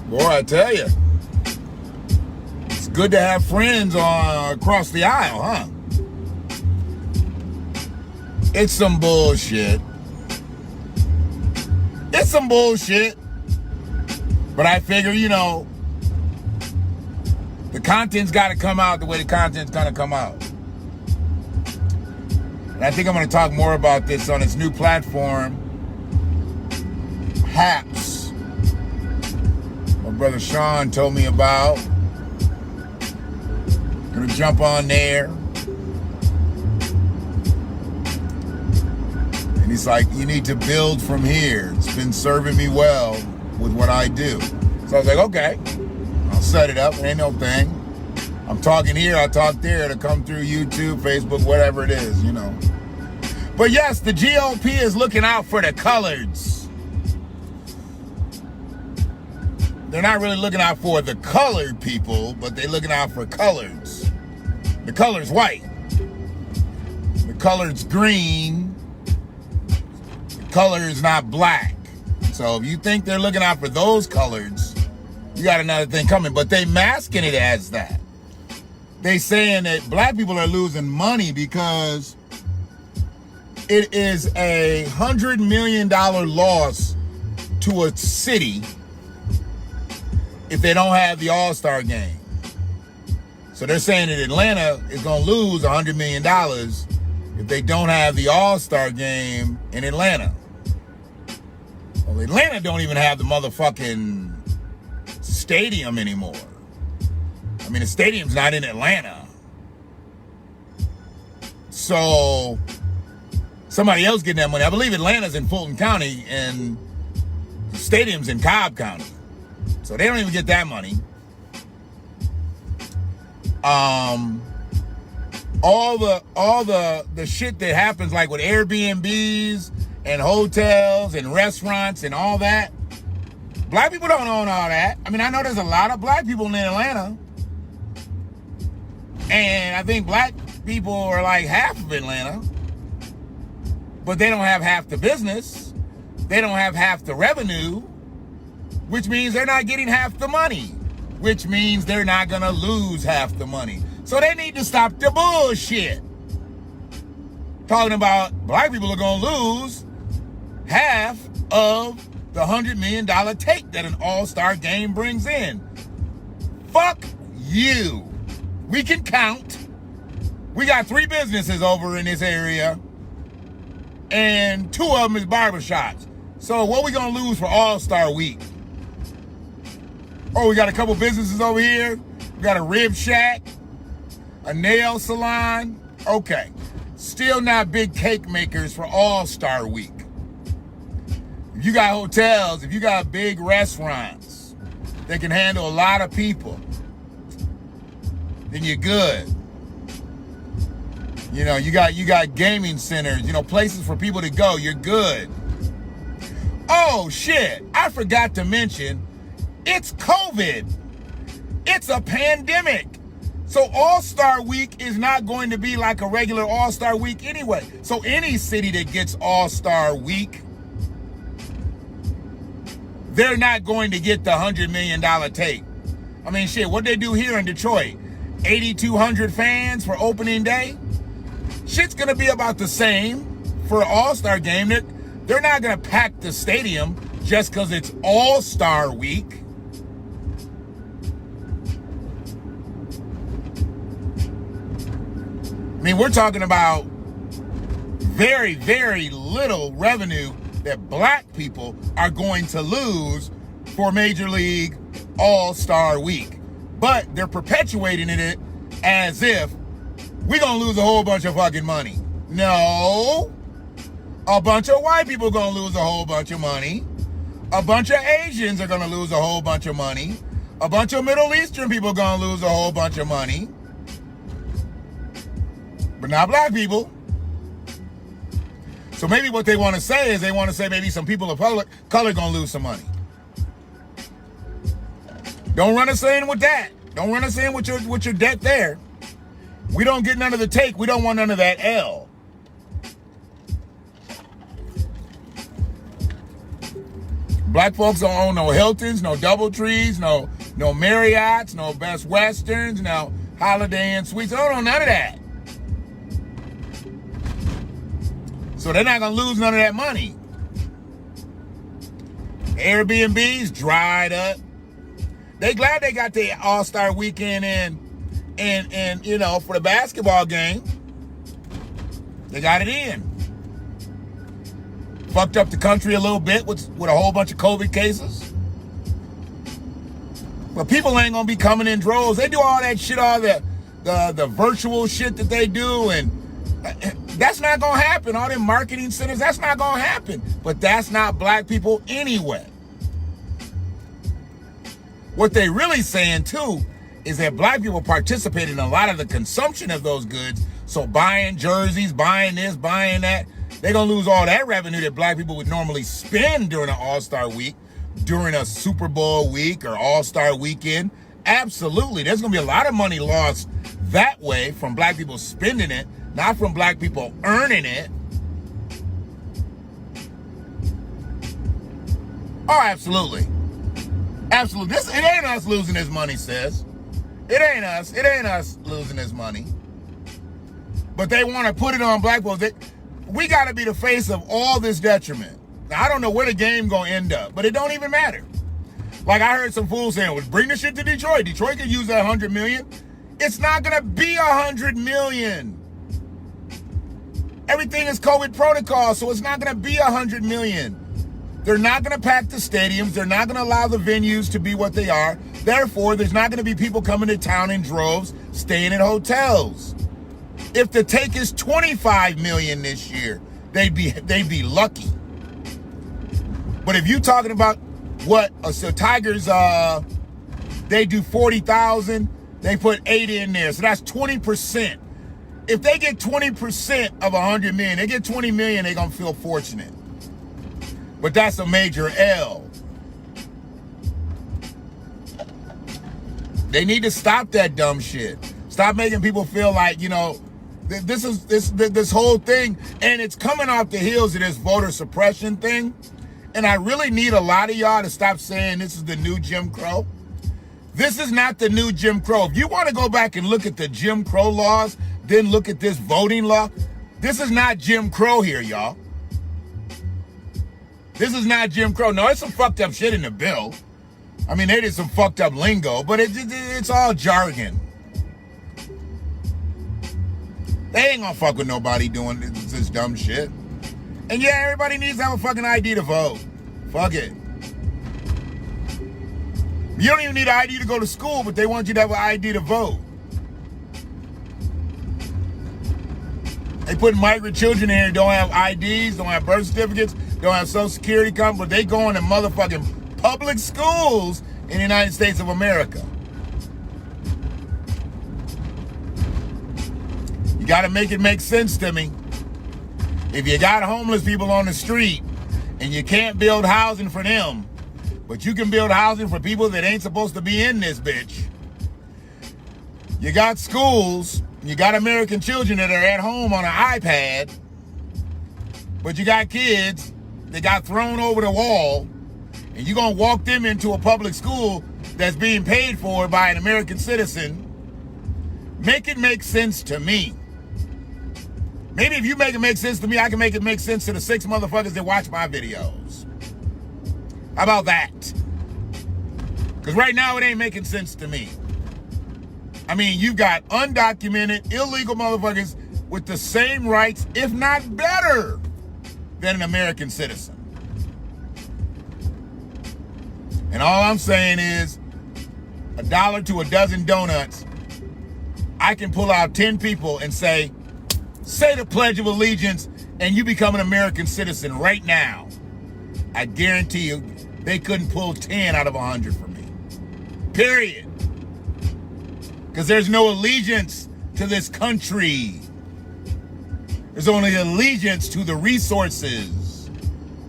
Boy, I tell you, it's good to have friends across the aisle, huh? It's some bullshit. It's some bullshit. But I figure, the content's got to come out the way the content's going to come out. And I think I'm going to talk more about this on its new platform, Haps. My brother Sean told me about. Gonna jump on there. And he's like, you need to build from here. It's been serving me well with what I do. So I was like, okay, I'll set it up. It ain't no thing. I'm talking here, I'll talk there. It'll come through YouTube, Facebook, whatever it is, But yes, the GOP is looking out for the coloreds. They're not really looking out for the colored people, but they're looking out for coloreds. The color's white. The color's green. The color is not black. So if you think they're looking out for those coloreds, you got another thing coming. But they masking it as that. They saying that black people are losing money because it is a $100 million loss to a city if they don't have the All-Star game. So they're saying that Atlanta is going to lose $100 million if they don't have the All-Star game in Atlanta. Well, Atlanta don't even have the motherfucking stadium anymore. I mean, the stadium's not in Atlanta. So somebody else getting that money. I believe Atlanta's in Fulton County and the stadium's in Cobb County. So they don't even get that money. All the shit that happens like with Airbnbs and hotels and restaurants and all that. Black people don't own all that. I mean, I know there's a lot of black people in Atlanta. And I think black people are like half of Atlanta. But they don't have half the business. They don't have half the revenue. Which means they're not getting half the money. Which means they're not going to lose half the money. So they need to stop the bullshit. Talking about black people are going to lose half of the $100 million take that an all-star game brings in. Fuck you. We can count. We got 3 businesses over in this area. And 2 of them is barbershops. So what we going to lose for All-Star Week? Oh, we got a couple businesses over here. We got a rib shack, a nail salon. Okay. Still not big cake makers for All-Star Week. If you got hotels, if you got big restaurants that can handle a lot of people, then you're good. You got gaming centers, places for people to go. You're good. Oh, shit. I forgot to mention, it's COVID. It's a pandemic. So All-Star Week is not going to be like a regular All-Star Week anyway. So any city that gets All-Star Week, they're not going to get the $100 million take. I mean, shit, what they do here in Detroit? 8,200 fans for opening day? Shit's going to be about the same for an All-Star game. They're not going to pack the stadium just because it's All-Star Week. I mean, we're talking about very, very little revenue that black people are going to lose for Major League All-Star Week. But they're perpetuating it as if we're going to lose a whole bunch of fucking money. No. A bunch of white people are going to lose a whole bunch of money. A bunch of Asians are going to lose a whole bunch of money. A bunch of Middle Eastern people are going to lose a whole bunch of money. But not black people. So maybe what they want to say is maybe some people of color going to lose some money. Don't run us in with that. Don't run us in with your debt there. We don't get none of the take. We don't want none of that L. Black folks don't own no Hiltons, no Doubletrees, no Marriotts, no Best Westerns, no Holiday Inn Suites. They don't own none of that. So they're not going to lose none of that money. Airbnbs dried up. They glad they got the All-Star weekend in, you know, for the basketball game. They got it in. Fucked up the country a little bit with a whole bunch of COVID cases. But people ain't gonna be coming in droves. They do all that shit, all the virtual shit that they do, and that's not gonna happen. All them marketing centers, that's not gonna happen. But that's not black people anyway. What they really saying too is that black people participate in a lot of the consumption of those goods. So buying jerseys, buying this, buying that, they're gonna lose all that revenue that black people would normally spend during an All-Star week, during a Super Bowl week or All-Star weekend. Absolutely, there's gonna be a lot of money lost that way from black people spending it, not from black people earning it. Oh, absolutely. Absolutely. It ain't us losing this money, sis. It ain't us. It ain't us losing this money. But they want to put it on black folks. We got to be the face of all this detriment. Now, I don't know where the game going to end up, but it don't even matter. Like I heard some fools saying, well, bring the shit to Detroit. Detroit could use that $100 million. It's not going to be $100 million. Everything is COVID protocol, so it's not going to be $100 million. They're not going to pack the stadiums. They're not going to allow the venues to be what they are. Therefore, there's not going to be people coming to town in droves, staying in hotels. If the take is $25 million this year, they'd be lucky. But if you're talking about what, so Tigers, they do 40,000, they put 80 in there, so that's 20%. If they get 20% of $100 million, they get 20 million, they're gonna feel fortunate. But that's a major L. They need to stop that dumb shit. Stop making people feel like, you know, this whole thing, and it's coming off the heels of this voter suppression thing. And I really need a lot of y'all to stop saying this is the new Jim Crow. This is not the new Jim Crow. If you want to go back and look at the Jim Crow laws, then look at this voting law, this is not Jim Crow here, y'all. This is not Jim Crow. No, it's some fucked up shit in the bill. I mean, they did some fucked up lingo, but it's all jargon. They ain't gonna fuck with nobody doing this dumb shit. And yeah, everybody needs to have a fucking ID to vote. Fuck it. You don't even need an ID to go to school, but they want you to have an ID to vote. They put migrant children in here, don't have IDs, don't have birth certificates, don't have Social Security card, but they go into motherfucking public schools in the United States of America. You gotta make it make sense to me. If you got homeless people on the street and you can't build housing for them, but you can build housing for people that ain't supposed to be in this bitch. You got schools, you got American children that are at home on an iPad, but you got kids that got thrown over the wall, and you're gonna walk them into a public school that's being paid for by an American citizen. Make it make sense to me. Maybe if you make it make sense to me, I can make it make sense to the 6 motherfuckers that watch my videos. How about that? Because right now it ain't making sense to me. I mean, you've got undocumented, illegal motherfuckers with the same rights, if not better, than an American citizen. And all I'm saying is, $1 to a dozen donuts, I can pull out 10 people and say the Pledge of Allegiance, and you become an American citizen right now. I guarantee you, they couldn't pull 10 out of 100 for me. Period. Because there's no allegiance to this country. There's only allegiance to the resources.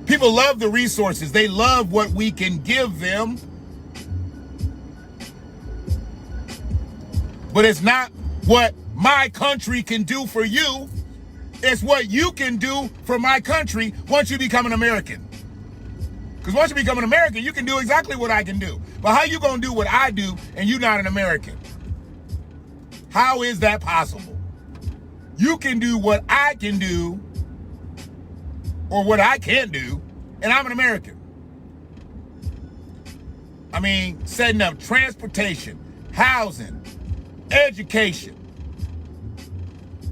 People love the resources. They love what we can give them. But it's not what my country can do for you. It's what you can do for my country once you become an American. Because once you become an American, you can do exactly what I can do. But how you gonna do what I do and you not an American? How is that possible? You can do what I can do, or what I can't do, and I'm an American. I mean, setting up transportation, housing, education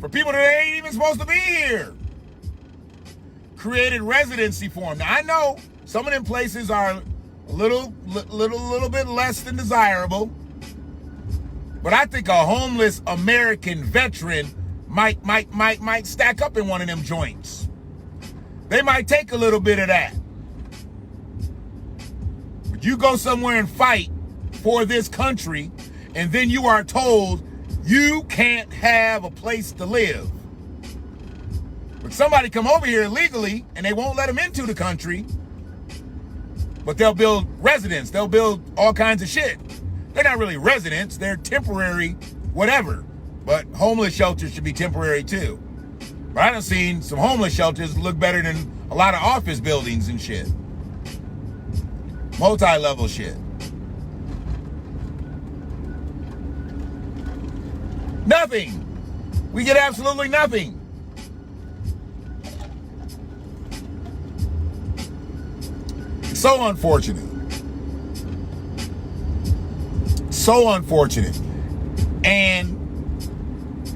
for people that ain't even supposed to be here. Created residency for them. Now, I know some of them places are a little bit less than desirable, but I think a homeless American veteran might stack up in one of them joints. They might take a little bit of that. But you go somewhere and fight for this country, and then you are told you can't have a place to live. But somebody come over here illegally, and they won't let them into the country, but they'll build residents. They'll build all kinds of shit. They're not really residents. They're temporary whatever. But homeless shelters should be temporary too. But I done seen some homeless shelters look better than a lot of office buildings and shit. Multi-level shit. Nothing. We get absolutely nothing. So unfortunate. So unfortunate. And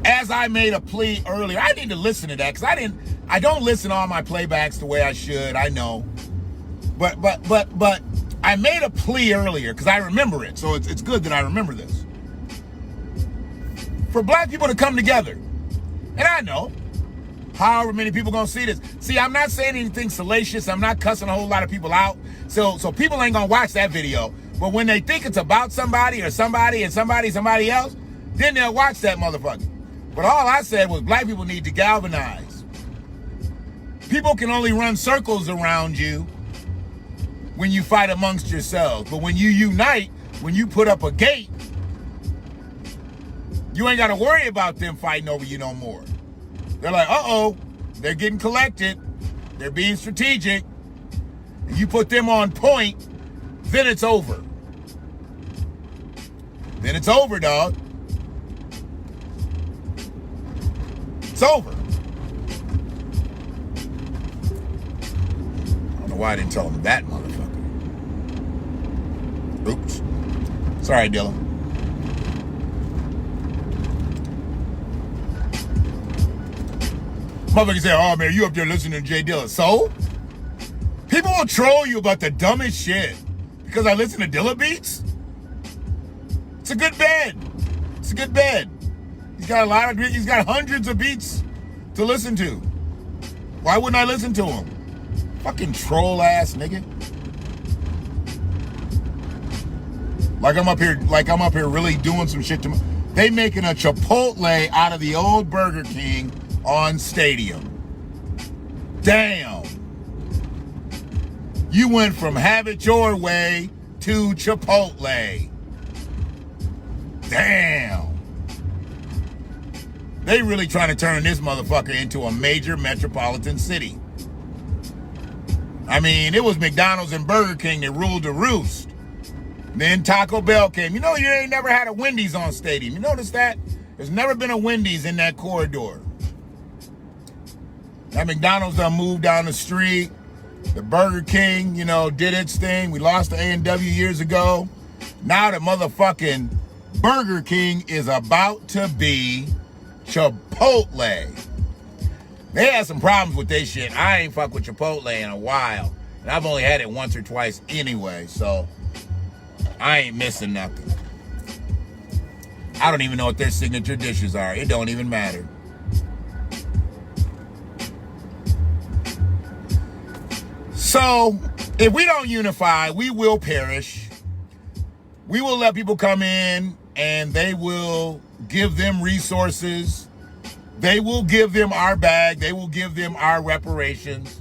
as I made a plea earlier, I need to listen to that because I don't listen to all my playbacks the way I should. I know. But I made a plea earlier because I remember it. So it's good that I remember this. For black people to come together. And I know however many people gonna see this. See, I'm not saying anything salacious. I'm not cussing a whole lot of people out. So people ain't gonna watch that video. But when they think it's about somebody or somebody and somebody else, then they'll watch that motherfucker. But all I said was black people need to galvanize. People can only run circles around you when you fight amongst yourselves. But when you unite, when you put up a gate, you ain't got to worry about them fighting over you no more. They're like, uh-oh, they're getting collected. They're being strategic. And you put them on point, then it's over. Then it's over, dog. It's over. I don't know why I didn't tell him that motherfucker. Oops. Sorry, Dylan. Motherfucker say, oh man, you up there listening to Jay Dilla. So? People will troll you about the dumbest shit because I listen to Dilla beats. It's a good bed. It's a good bed. He's got hundreds of beats to listen to. Why wouldn't I listen to him? Fucking troll ass nigga. Like I'm up here really doing some shit to they making a Chipotle out of the old Burger King on Stadium. Damn. You went from have it your way to Chipotle. Damn. They really trying to turn this motherfucker into a major metropolitan city. I mean, it was McDonald's and Burger King that ruled the roost. Then Taco Bell came. You know, you ain't never had a Wendy's on Stadium. You notice that? There's never been a Wendy's in that corridor. That McDonald's done moved down the street. The Burger King, you know, did its thing. We lost to A&W years ago. Now the motherfucking Burger King is about to be Chipotle. They had some problems with their shit. I ain't fuck with Chipotle in a while. And I've only had it once or twice anyway, so I ain't missing nothing. I don't even know what their signature dishes are. It don't even matter. So, if we don't unify, we will perish. We will let people come in and they will give them resources. They will give them our bag. They will give them our reparations.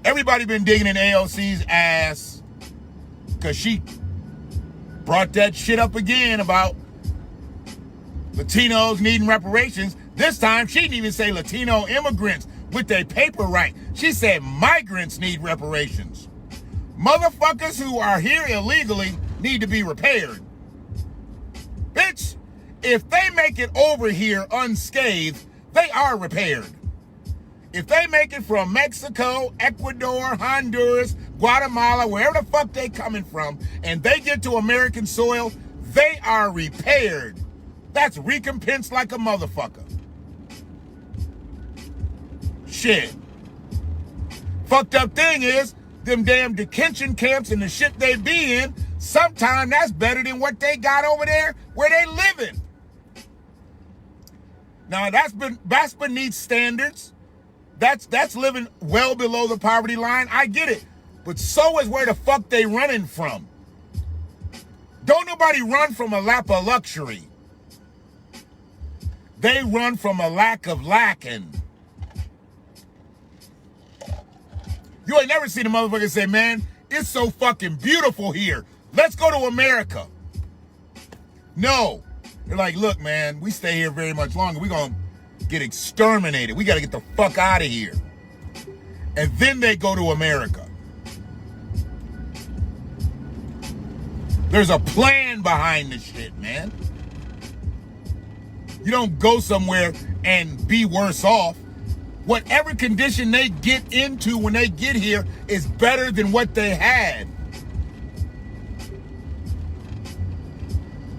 Everybody been digging in AOC's ass because she brought that shit up again about Latinos needing reparations. This time, she didn't even say Latino immigrants with their paper right. She said migrants need reparations. Motherfuckers who are here illegally need to be repaired. Bitch, if they make it over here unscathed, they are repaired. If they make it from Mexico, Ecuador, Honduras, Guatemala, wherever the fuck they coming from, and they get to American soil, they are repaired. That's recompense like a motherfucker. Shit. Fucked up thing is, them damn detention camps and the shit they be in, sometimes that's better than what they got over there where they living. Now that's beneath standards. That's living well below the poverty line. I get it. But so is where the fuck they running from. Don't nobody run from a lap of luxury. They run from a lack of lacking. You ain't never seen a motherfucker say, man, it's so fucking beautiful here. Let's go to America. No. They're like, look, man, we stay here very much longer. We're going to get exterminated. We got to get the fuck out of here. And then they go to America. There's a plan behind this shit, man. You don't go somewhere and be worse off. Whatever condition they get into when they get here is better than what they had.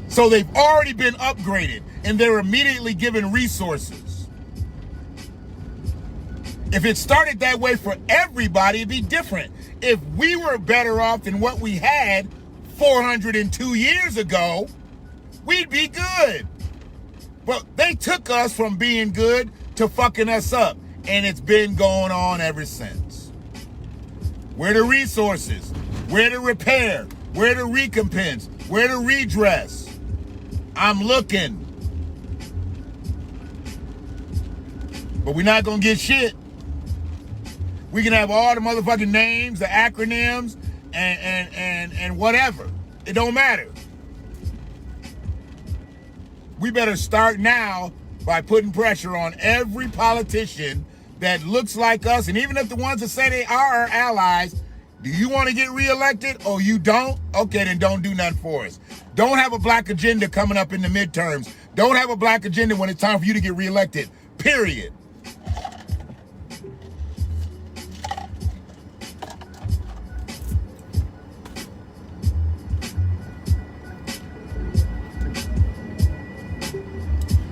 So they've already been upgraded and they're immediately given resources. If it started that way for everybody, it'd be different. If we were better off than what we had 402 years ago, we'd be good. But they took us from being good to fucking us up. And it's been going on ever since. Where the resources? Where the repair? Where the recompense? Where the redress? I'm looking. But we're not going to get shit. We can have all the motherfucking names, the acronyms, and whatever. It don't matter. We better start now by putting pressure on every politician that looks like us, and even if the ones that say they are our allies, do you want to get reelected or you don't? Okay, then don't do nothing for us. Don't have a black agenda coming up in the midterms. Don't have a black agenda when it's time for you to get reelected, period.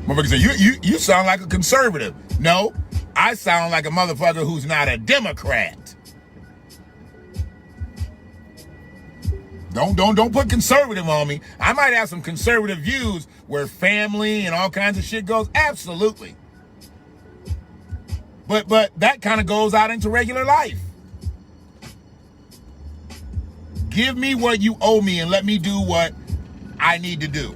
Motherfucker say, you sound like a conservative. No, I sound like a motherfucker who's not a Democrat. Don't put conservative on me. I might have some conservative views where family and all kinds of shit goes. Absolutely. But that kind of goes out into regular life. Give me what you owe me and let me do what I need to do.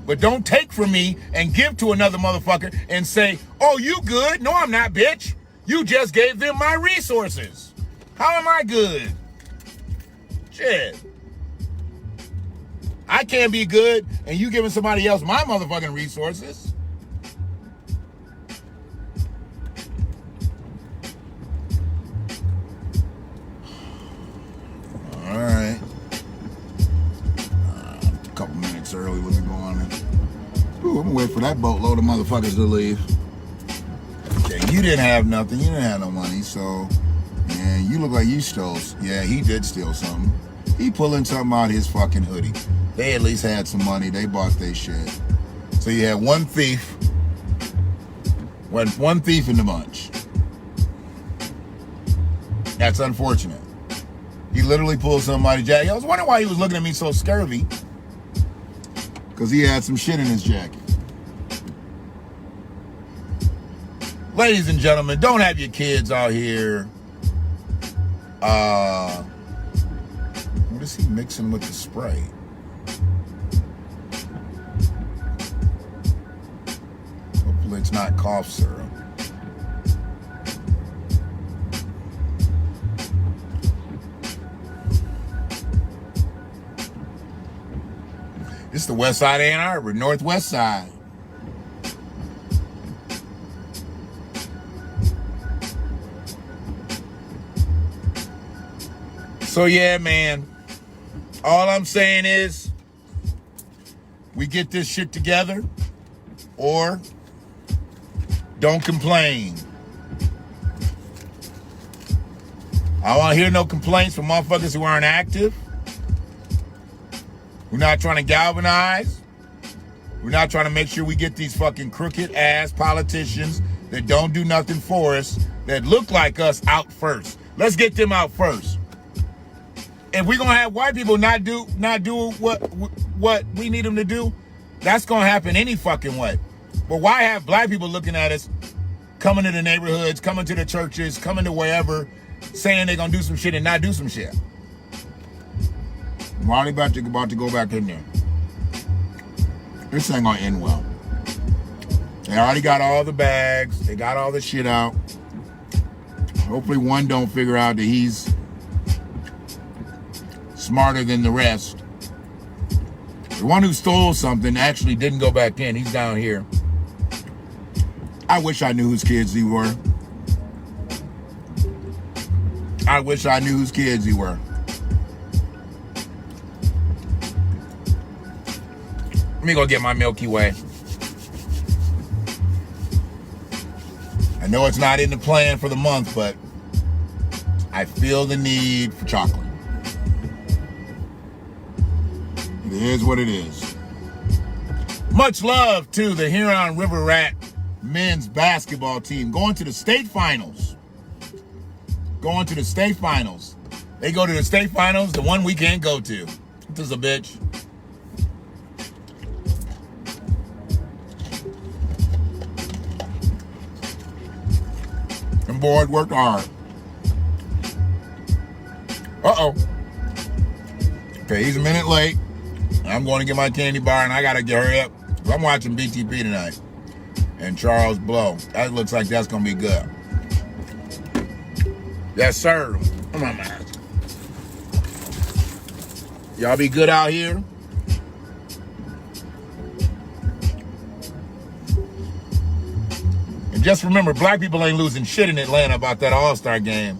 But don't take from me and give to another motherfucker and say, oh, you good? No, I'm not, bitch. You just gave them my resources. How am I good? Shit. I can't be good and you giving somebody else my motherfucking resources. All right. A couple minutes early. Let me go on there. Ooh, I'm gonna wait for that boatload of motherfuckers to leave. Okay, you didn't have nothing. You didn't have no money, so yeah, you look like you stole. Yeah, he did steal something. He pulling something out of his fucking hoodie. They at least had some money. They bought their shit. So you had one thief. One thief in the bunch. That's unfortunate. He literally pulled somebody's jacket. I was wondering why he was looking at me so scurvy. Because he had some shit in his jacket. Ladies and gentlemen, don't have your kids out here. What is he mixing with the spray? Hopefully it's not cough syrup. This is the west side of Ann Arbor, northwest side. So yeah, man, all I'm saying is we get this shit together or don't complain. I don't want to hear no complaints from motherfuckers who aren't active. We're not trying to galvanize. We're not trying to make sure we get these fucking crooked ass politicians that don't do nothing for us, that look like us, out first. Let's get them out first. If we're gonna have white people not do what we need them to do, that's gonna happen any fucking way. But why have black people looking at us, coming to the neighborhoods, coming to the churches, coming to wherever, saying they're gonna do some shit and not do some shit? Why are they about to go back in there? This ain't gonna end well. They already got all the bags. They got all the shit out. Hopefully one don't figure out that he's smarter than the rest. The one who stole something actually didn't go back in. He's down here. I wish I knew whose kids he were. I wish I knew whose kids he were. Let me go get my Milky Way. I know it's not in the plan for the month, but I feel the need for chocolate. It is what it is. Much love to the Huron River Rat men's basketball team going to the state finals. Going to the state finals. They go to the state finals, the one we can't go to. This is a bitch. And boy, it worked hard. Uh-oh. Okay, he's a minute late. I'm going to get my candy bar, and I got to hurry up. I'm watching BTP tonight. And Charles Blow. That looks like that's going to be good. Yes, sir. Come on, man. Y'all be good out here. And just remember, black people ain't losing shit in Atlanta about that All-Star game.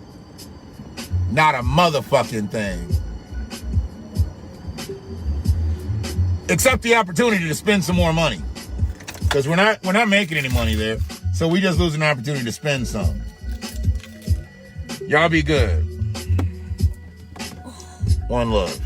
Not a motherfucking thing. Except the opportunity to spend some more money. Because we're not making any money there. So we just lose an opportunity to spend some. Y'all be good. One love.